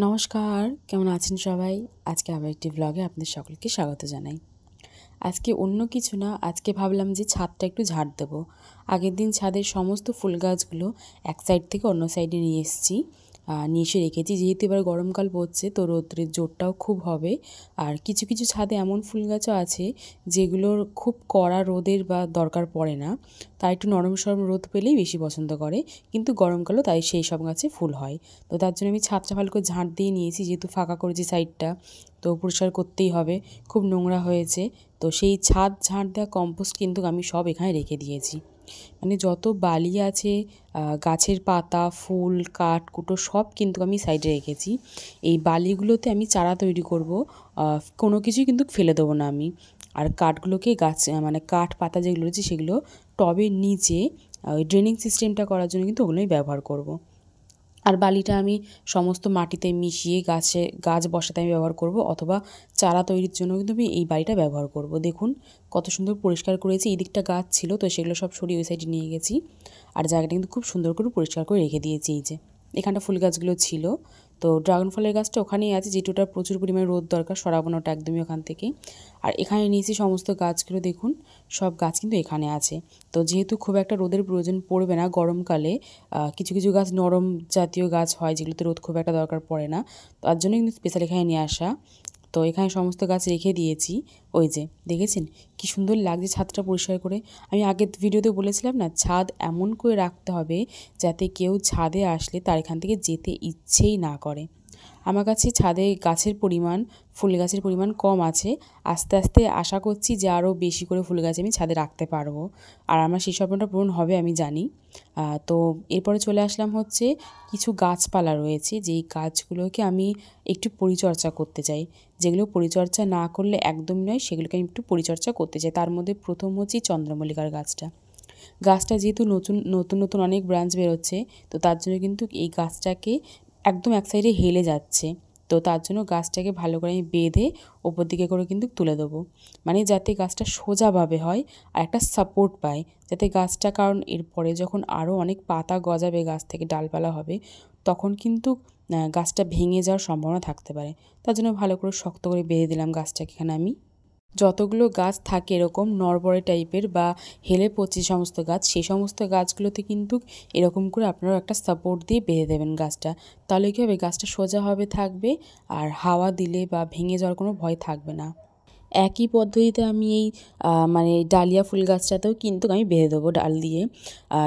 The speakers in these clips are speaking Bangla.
নমস্কার, কেমন আছেন সবাই? আজকে আবার একটি ব্লগে আপনাদের সকলকে স্বাগত জানাই। আজকে অন্য কিছু না, আজকে ভাবলাম যে ছাদটা একটু ঝাড় দেবো। আগের দিন ছাদের সমস্ত ফুল গাছগুলো এক সাইড থেকে অন্য সাইডে নিয়ে এসেছি, নিয়ে এসে রেখেছি। যেহেতু এবার গরমকাল পড়ছে, তো রৌদ্রের জোরটাও খুব হবে। আর কিছু কিছু ছাদে এমন ফুল গাছও আছে যেগুলোর খুব কড়া রোদের বা দরকার পড়ে না, তাই একটু নরম সরম রোদ পেলেই বেশি পছন্দ করে। কিন্তু গরমকালেও তাই সেই সব গাছে ফুল হয়। তো তার জন্য আমি ছাদটা ভালো করে ঝাঁট দিয়ে নিয়েছি, যেহেতু ফাঁকা করেছি সাইডটা, তো পরিষ্কার করতেই হবে, খুব নোংরা হয়েছে। তো সেই ছাদ ঝাঁট দেওয়া কম্পোস্ট কিন্তু আমি সব এখানে রেখে দিয়েছি। মানে যত বালি আছে, গাছের পাতা, ফুল, কাঠ কুটো সব কিন্তু আমি সাইডে রেখেছি। এই বালিগুলোতে আমি চারা তৈরি করব, কোনো কিছুই কিন্তু ফেলে দেবো না আমি। আর কাঠগুলোকে গাছ মানে কাঠ পাতা যেগুলো রয়েছে সেগুলো টবের নিচে ওই ড্রেনিং সিস্টেমটা করার জন্য কিন্তু ওগুলোই ব্যবহার করব। আর বালিটা আমি সমস্ত মাটিতে মিশিয়ে গাছ বসাতে আমি ব্যবহার করব, অথবা চারা তৈরির জন্য কিন্তু আমি এই বালিটা ব্যবহার করব। দেখুন কত সুন্দর পরিষ্কার করেছি। এই দিকটা গাছ ছিল, তো সেগুলো সব সরিয়ে ওই সাইডে নিয়ে গেছি। আর জায়গাটা কিন্তু খুব সুন্দর করে পরিষ্কার করে রেখে দিয়েছি। এই যে এখানটা ফুল গাছগুলো ছিল, তো ড্রাগন ফলের গাছটা ওখানেই আছে, যেটুটা প্রচুর পরিমাণে রোদ দরকার, সরাবো না ওটা একদমই ওখান থেকে। আর এখানে নিয়েছি সমস্ত গাছগুলো, দেখুন সব গাছ কিন্তু এখানে আছে। তো যেহেতু খুব একটা রোদের প্রয়োজন পড়বে না গরমকালে, কিছু কিছু গাছ নরম জাতীয় গাছ হয় যেগুলোতে রোদ খুব একটা দরকার পড়ে না, তার জন্য কিন্তু স্পেশাল এখানে নিয়ে আসা। তো এখানে সমস্ত গাছ রেখে দিয়েছি। ওই যে দেখেছেন কি সুন্দর লাগছে ছাদটা পরিষ্কার করে। আমি আগের ভিডিওতে বলেছিলাম না, ছাদ এমন করে রাখতে হবে যাতে কেউ ছাদে আসলে তার এখান থেকে যেতে ইচ্ছেই না করে। আমার কাছে ছাদে গাছের পরিমাণ, ফুল গাছের পরিমাণ কম আছে। আস্তে আস্তে আশা করছি যে আরও বেশি করে ফুল গাছ আমি ছাদে রাখতে পারবো, আর আমার সেই স্বপ্নটা পূরণ হবে আমি জানি। তো এরপরে চলে আসলাম হচ্ছে কিছু গাছপালা রয়েছে, যেই গাছগুলোকে আমি একটু পরিচর্যা করতে চাই। যেগুলো পরিচর্যা না করলে একদমই নয়, সেগুলোকে আমি একটু পরিচর্যা করতে চাই। তার মধ্যে প্রথম হচ্ছে চন্দ্রমল্লিকার গাছটা যেহেতু নতুন নতুন নতুন অনেক ব্রাঞ্চ বেরোচ্ছে, তো তার জন্য কিন্তু এই গাছটাকে একদম এক সাইডে হেলে যাচ্ছে। তো তার জন্য গাছটাকে ভালো করে আমি বেঁধে ওপর দিকে করে কিন্তু তুলে দেবো, মানে যাতে গাছটা সোজাভাবে হয় আর একটা সাপোর্ট পায়, যাতে গাছটা, কারণ এরপরে যখন আরও অনেক পাতা গজাবে, গাছ থেকে ডালপালা হবে, তখন কিন্তু গাছটা ভেঙে যাওয়ার সম্ভাবনা থাকতে পারে। তার জন্য ভালো করে শক্ত করে বেঁধে দিলাম গাছটাকে। এখানে আমি যতগুলো গাছ থাকে এরকম নড়বড়ে টাইপের বা হেলে পচে সমস্ত গাছ, সেই সমস্ত গাছগুলোতে কিন্তু এরকম করে আপনারাও একটা সাপোর্ট দিয়ে বেঁধে দেবেন গাছটা। তাহলে কী হবে, গাছটা সোজাভাবে থাকবে আর হাওয়া দিলে বা ভেঙে যাওয়ার কোনো ভয় থাকবে না। একই পদ্ধতিতে আমি এই মানে ডালিয়া ফুল গাছটাতেও কিন্তু আমি বেঁধে দেবো ডাল দিয়ে।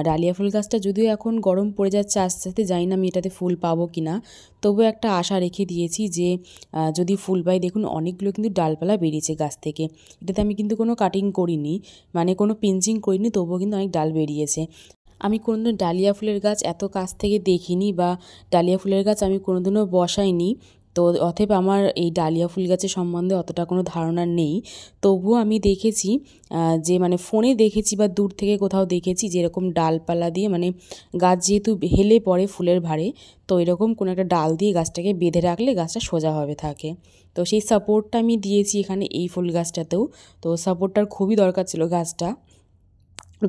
ডালিয়া ফুল গাছটা যদিও এখন গরম পড়ে যাচ্ছে আস্তে আস্তে, জানি না আমি এটাতে ফুল পাবো কি না, তবুও একটা আশা রেখে দিয়েছি যে যদি ফুল পাই। দেখুন অনেকগুলো কিন্তু ডালপালা বেরিয়েছে গাছ থেকে। এটাতে আমি কিন্তু কোনো কাটিং করিনি, মানে কোনো পিঞ্চিং করিনি, তবুও কিন্তু অনেক ডাল বেরিয়েছে। আমি কোনোদিনও ডালিয়া ফুলের গাছ এত কাছ থেকে দেখিনি, বা ডালিয়া ফুলের গাছ আমি কোনোদিনও বসাইনি। তো অতএব আমার এই ডালিয়া ফুল গাছের সম্বন্ধে অতটা কোনো ধারণা নেই। তবুও আমি দেখেছি, যে মানে ফোনে দেখেছি বা দূর থেকে কোথাও দেখেছি যে এরকম ডালপালা দিয়ে, মানে গাছ যেহেতু হেলে পড়ে ফুলের ভারে, তো এরকম কোনো একটা ডাল দিয়ে গাছটাকে বেঁধে রাখলে গাছটা সোজাভাবে থাকে। তো সেই সাপোর্টটা আমি দিয়েছি এখানে এই ফুল গাছটাতেও। তো সাপোর্টটার খুবই দরকার ছিল গাছটা,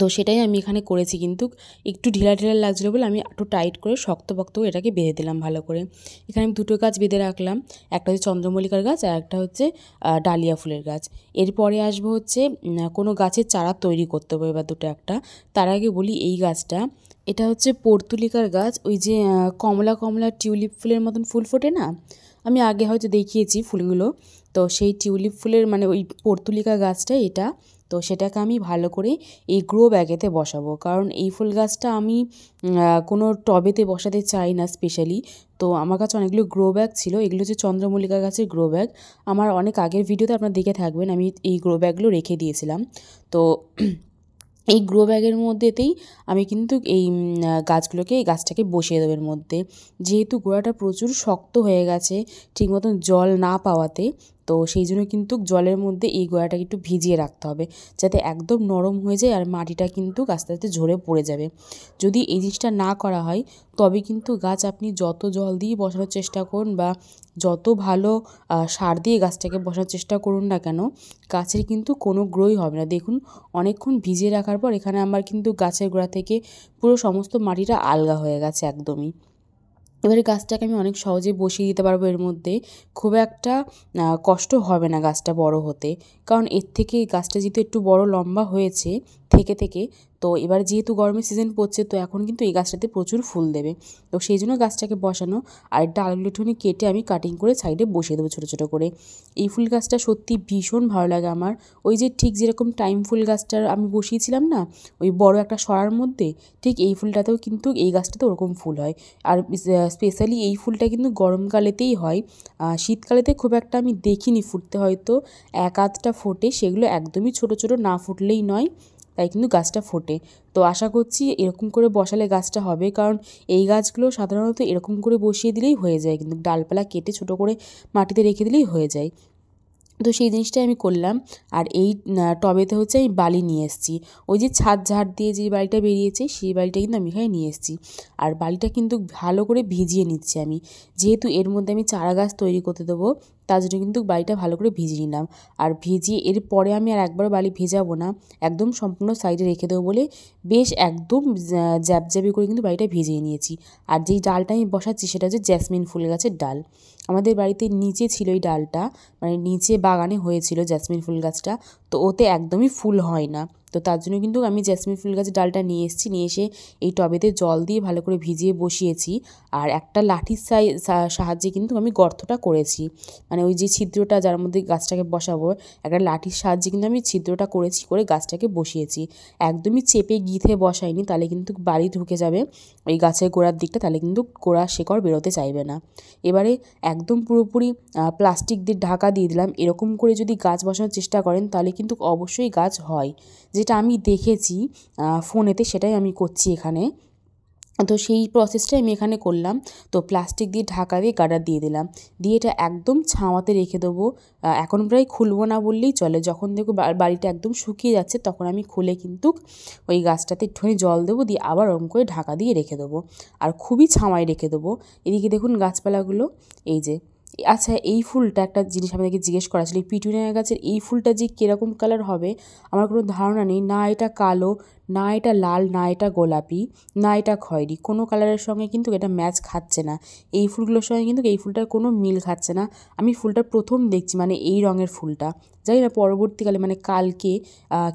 তো সেটাই আমি এখানে করেছি। কিন্তু একটু ঢিলা ঢিলা লাগছিলো বলে আমি একটু টাইট করে শক্তপোক্ত এটাকে বেঁধে দিলাম ভালো করে। এখানে আমি দুটো গাছ বেঁধে রাখলাম, একটা হচ্ছে চন্দ্রমল্লিকার গাছ আর একটা হচ্ছে ডালিয়া ফুলের গাছ। এরপরে আসবো হচ্ছে কোনো গাছের চারা তৈরি করতে হবে এবার দুটো একটা। তার আগে বলি এই গাছটা, এটা হচ্ছে পর্তুলিকার গাছ। ওই যে কমলা কমলা টিউলিপ ফুলের মতন ফুল ফোটে না, আমি আগে হয়তো দেখিয়েছি ফুলগুলো, তো সেই টিউলিপ ফুলের মানে ওই পর্তুলিকা গাছটা এটা। তো সেটাকে আমি ভালো করে এই গ্রো ব্যাগেতে বসাবো, কারণ এই ফুল গাছটা আমি কোনো টবেতে বসাতে চাই না স্পেশালি। তো আমার কাছে অনেকগুলো গ্রো ব্যাগ ছিল, এগুলো হচ্ছে চন্দ্রমল্লিকা গাছের গ্রো ব্যাগ। আমার অনেক আগের ভিডিওতে আপনারা দেখে থাকবেন, আমি এই গ্রো ব্যাগগুলো রেখে দিয়েছিলাম। তো এই গ্রো ব্যাগের মধ্যেতেই আমি কিন্তু এই গাছটাকে বসিয়ে দেবো এর মধ্যে। যেহেতু গোড়াটা প্রচুর শক্ত হয়ে গেছে ঠিক মতন জল না পাওয়াতে, তো সেই জন্য কিন্তু জলের মধ্যে এই গোড়াটাকে একটু ভিজিয়ে রাখতে হবে, যাতে একদম নরম হয়ে যায় আর মাটিটা কিন্তু আস্তে আস্তে ঝরে পড়ে যাবে। যদি এই জিনিসটা না করা হয়, তবে কিন্তু গাছ আপনি যত জল দিয়ে বসানোর চেষ্টা করুন বা যত ভালো সার দিয়ে গাছটাকে বসানোর চেষ্টা করুন না কেন, গাছের কিন্তু কোনো গ্রোই হবে না। দেখুন অনেকক্ষণ ভিজিয়ে রাখার পর এখানে আমার কিন্তু গাছের গোড়া থেকে পুরো সমস্ত মাটিটা আলগা হয়ে গেছে একদমই। এবারে গাছটাকে আমি অনেক সহজেই বসিয়ে দিতে পারবো এর মধ্যে, খুব একটা কষ্ট হবে না গাছটা বড় হতে। কারণ এর থেকে গাছটা যেহেতু একটু বড় লম্বা হয়েছে থেকে, তো এবার যেহেতু গরমের সিজন পড়ছে, তো এখন কিন্তু এই গাছটাতে প্রচুর ফুল দেবে। তো সেই জন্য গাছটাকে বসানো, আর ডালগুলো একটুখানি কেটে আমি কাটিং করে সাইডে বসিয়ে দেবো ছোটো ছোটো করে। এই ফুল গাছটা সত্যি ভীষণ ভালো লাগে আমার। ওই যে ঠিক যেরকম টাইম ফুল গাছটার আমি বসিয়েছিলাম না ওই বড় একটা সরার মধ্যে, ঠিক এই ফুলটাতেও কিন্তু এই গাছটাতে ওরকম ফুল হয়। আর স্পেশালি এই ফুলটা কিন্তু গরমকালেতেই হয়, শীতকালেতে খুব একটা আমি দেখিনি ফুটতে, হয়তো এক আধটা ফোটে, সেগুলো একদমই ছোট ছোট, না ফুটলেই নয়, তাই কিন্তু গাছটা ফোটে। তো আশা করছি এরকম করে বসালে গাছটা হবে, কারণ এই গাছগুলো সাধারণত এরকম করে বসিয়ে দিলেই হয়ে যায়, কিন্তু ডালপালা কেটে ছোট করে মাটিতে রেখে দিলেই হয়ে যায়। তো সেই জিনিসটাই আমি করলাম। আর এই টবেতে হচ্ছে আমি বালি নিয়ে এসেছি, ওই যে ছাদ ঝাড় দিয়ে যে বালিটা বেরিয়েছে সেই বালিটা কিন্তু আমি এখানে নিয়ে এসেছি। আর বালিটা কিন্তু ভালো করে ভিজিয়ে নিচ্ছি আমি, যেহেতু এর মধ্যে আমি চারা গাছ তৈরি করতে দেবো, তার জন্য কিন্তু বালিটা ভালো করে ভিজিয়ে নিলাম। আর ভিজিয়ে এরপরে আমি আর একবারও বালি ভেজাবো না, একদম সম্পূর্ণ সাইডে রেখে দেবো বলে বেশ একদম জ্যাবজ্যাবি করে কিন্তু বালিটা ভিজিয়ে নিয়েছি। আর যেই ডালটা আমি বসাচ্ছি সেটা হচ্ছে জেসমিন ফুল গাছের ডাল। আমাদের বাড়িতে নিচে ছিল এই ডালটা, মানে নিচে বাগানে হয়েছিল জেসমিন ফুল গাছটা, তো ওতে একদমই ফুল হয় না। তো তার জন্য কিন্তু আমি জেসমিন ফুল গাছের ডালটা নিয়ে এসেছি, নিয়ে এসে এই টবেতে জল দিয়ে ভালো করে ভিজিয়ে বসিয়েছি। আর একটা লাঠির সাহায্যে কিন্তু আমি গর্তটা করেছি, মানে ওই যে ছিদ্রটা যার মধ্যে গাছটাকে বসাবো, একটা লাঠির সাহায্যে কিন্তু আমি ছিদ্রটা করেছি, করে গাছটাকে বসিয়েছি। একদমই চেপে গিথে বসাইনি, তাহলে কিন্তু বালি ঢুকে যাবে ওই গাছের গোড়ার দিকটা, তাহলে কিন্তু গোড়া শেকড় বেরোতে চাইবে না। এবারে একদম পুরোপুরি প্লাস্টিক দিয়ে ঢাকা দিয়ে দিলাম। এরকম করে যদি গাছ বসানোর চেষ্টা করেন তাহলে কিন্তু অবশ্যই গাছ হয়, যেটা আমি দেখেছি ফোনেতে, সেটাই আমি করছি এখানে। তো সেই প্রসেসটাই আমি এখানে করলাম। তো প্লাস্টিক দিয়ে ঢাকা দিয়ে গার্ডার দিয়ে দিলাম, দিয়ে এটা একদম ছাওয়াতে রেখে দেবো। এখন প্রায় খুলবো না বললেই চলে, যখন দেখো বাড়িটা একদম শুকিয়ে যাচ্ছে তখন আমি খুলে কিন্তু ওই গাছটাতে একটুখানি জল দেবো, দিয়ে আবার ওরকম করে ঢাকা দিয়ে রেখে দেবো, আর খুবই ছাওয়ায় রেখে দেবো। এদিকে দেখুন গাছপালাগুলো, এই যে। আচ্ছা, এই ফুলটা একটা জিনিস আপনাদেরকে জিজ্ঞেস করা ছিল, এই পিটুনিয়া গাছের এই ফুলটা যে কীরকম কালার হবে আমার কোনো ধারণা নেই, না এটা কালো, না এটা লাল, না এটা গোলাপি, না এটা খয়েরি, কোনো কালারের সঙ্গে কিন্তু এটা ম্যাচ খাচ্ছে না। এই ফুলগুলোর সঙ্গে কিন্তু এই ফুলটার কোনো মিল খাচ্ছে না। আমি ফুলটা প্রথম দেখছি, মানে এই রঙের ফুলটা, জানি না পরবর্তীকালে মানে কালকে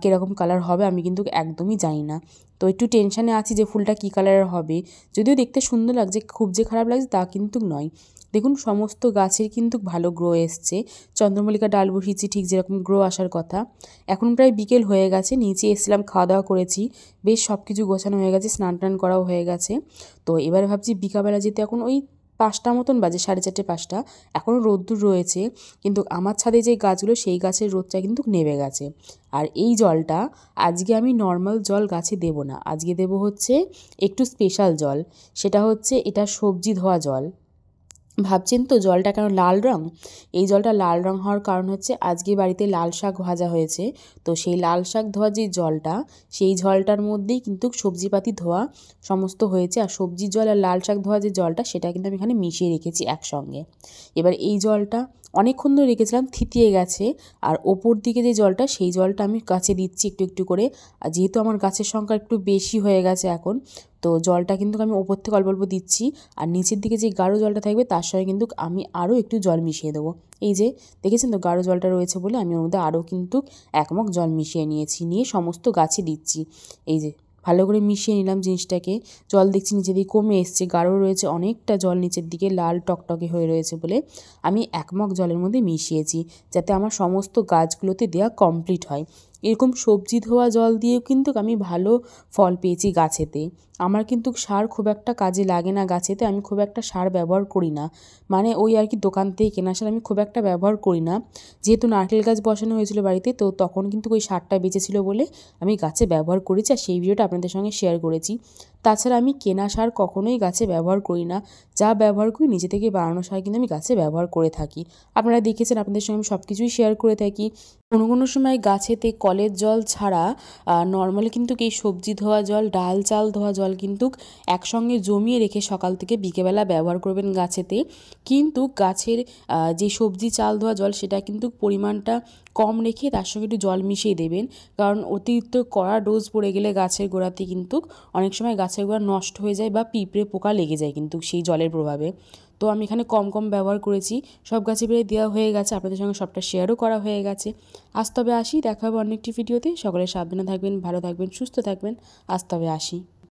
কীরকম কালার হবে আমি কিন্তু একদমই জানি না। তো একটু টেনশানে আছি যে ফুলটা কী কালারের হবে। যদিও দেখতে সুন্দর লাগছে, খুব যে খারাপ লাগছে তা কিন্তু নয়। দেখুন সমস্ত গাছের কিন্তু ভালো গ্রো এসছে, চন্দ্রমল্লিকা ডাল বসিয়েছি ঠিক যেরকম গ্রো আসার কথা। এখন প্রায় বিকেল হয়ে গেছে, নিচে এসেছিলাম, খাওয়া দাওয়া করেছি, বেশ সব কিছু গোছানো হয়ে গেছে, স্নান টান করাও হয়ে গেছে। তো এবারে ভাবছি বিকালবেলা যেতে, এখন ওই 5টা মতন বাজে, 4:30 5টা, এখনও রোদ্দুর রয়েছে, কিন্তু আমার ছাদে যে গাছগুলো সেই গাছের রোদটা কিন্তু নেমে গেছে। আর এই জলটা আজকে আমি নর্মাল জল গাছে দেব না, আজকে দেব হচ্ছে একটু স্পেশাল জল, সেটা হচ্ছে এটা সবজি ধোয়া জল। ভাবছেন তো জলটা কেন লাল রঙ? এই জলটা লাল রঙ হওয়ার কারণ হচ্ছে আজকে বাড়িতে লাল শাক ভাজা হয়েছে, তো সেই লাল শাক ধোয়া যে জলটা, সেই জলটার মধ্যেই কিন্তু সবজিপাতি ধোয়া সমস্ত হয়েছে। আর সবজির জল আর লাল শাক ধোয়া যে জলটা, সেটা কিন্তু আমি এখানে মিশিয়ে রেখেছি একসঙ্গে। এবার এই জলটা অনেকক্ষণ ধরে রেখেছিলাম, থিতিয়ে গেছে, আর ওপর দিকে যে জলটা সেই জলটা আমি গাছে দিচ্ছি একটু একটু করে। আর যেহেতু আমার গাছের সংখ্যা একটু বেশি হয়ে গেছে এখন, তো জলটা কিন্তু আমি ওপর থেকে অল্প অল্প দিচ্ছি, আর নিচের দিকে যে গাঢ় জলটা থাকবে তার সঙ্গে কিন্তু আমি আরও একটু জল মিশিয়ে দেবো। এই যে দেখেছেন তো, গাঢ় জলটা রয়েছে বলে আমি ওর মধ্যে আরও কিন্তু 1 মগ জল মিশিয়ে নিয়েছি, নিয়ে সমস্ত গাছে দিচ্ছি। এই যে ভালো করে মিশিয়ে নিলাম জিনিসটাকে। জল দেখছি নিচে দিকে কমে এসছে, গাঢ় রয়েছে অনেকটা জল নিচের দিকে, লাল টকটকে হয়ে রয়েছে বলে আমি 1 মগ জলের মধ্যে মিশিয়েছি, যাতে আমার সমস্ত গাছগুলোতে দেওয়া কমপ্লিট হয়। এরকম সবজি ধোয়া জল দিয়েও কিন্তু আমি ভালো ফল পেয়েছি গাছেতে। আমার কিন্তু সার খুব একটা কাজে লাগে না গাছেতে, আমি খুব একটা সার ব্যবহার করি না, মানে ওই আর কি দোকান থেকে কেনা সার আমি খুব একটা ব্যবহার করি না। যেহেতু নারকেল গাছ বসানো হয়েছিল বাড়িতে, তো তখন কিন্তু ওই সারটা বেঁচেছিল বলে আমি গাছে ব্যবহার করেছি, আর সেই ভিডিওটা আপনাদের সঙ্গে শেয়ার করেছি। তাছাড়া আমি কেনা সার কখনোই গাছে ব্যবহার করি না, যা ব্যবহার করি নিজে থেকে বানানো সার কিন্তু আমি গাছে ব্যবহার করে থাকি। আপনারা দেখেছেন, আপনাদের সঙ্গে আমি সব কিছুই শেয়ার করে থাকি। কোনো কোনো সময় গাছেতে কলের জল ছাড়া নর্মালি কিন্তু এই সবজি ধোয়া জল, ডাল চাল ধোয়া জল কিন্তু একসঙ্গে জমিয়ে রেখে সকাল থেকে বিকেলবেলা ব্যবহার করবেন গাছেতে। কিন্তু গাছের যে সবজি চাল ধোয়া জল সেটা কিন্তু পরিমাণটা কম রেখে তার সঙ্গে একটু জল মিশিয়ে দেবেন, কারণ অতিরিক্ত কড়া ডোজ পড়ে গেলে গাছের গোড়াতে কিন্তু অনেক সময় গাছের গোড়া নষ্ট হয়ে যায় বা পিঁপড়ে পোকা লেগে যায় কিন্তু সেই জলের প্রভাবে। তো আমি এখানে কম কম ব্যবহার করেছি। সব গাছে বেরিয়ে দেওয়া হয়ে গেছে, আপনাদের সঙ্গে সবটা শেয়ারও করা হয়ে গেছে। আজ তবে আসি, দেখা হবে অন্য একটি ভিডিওতে। সকলে সাবধানে থাকবেন, ভালো থাকবেন, সুস্থ থাকবেন। আজ তবে আসি।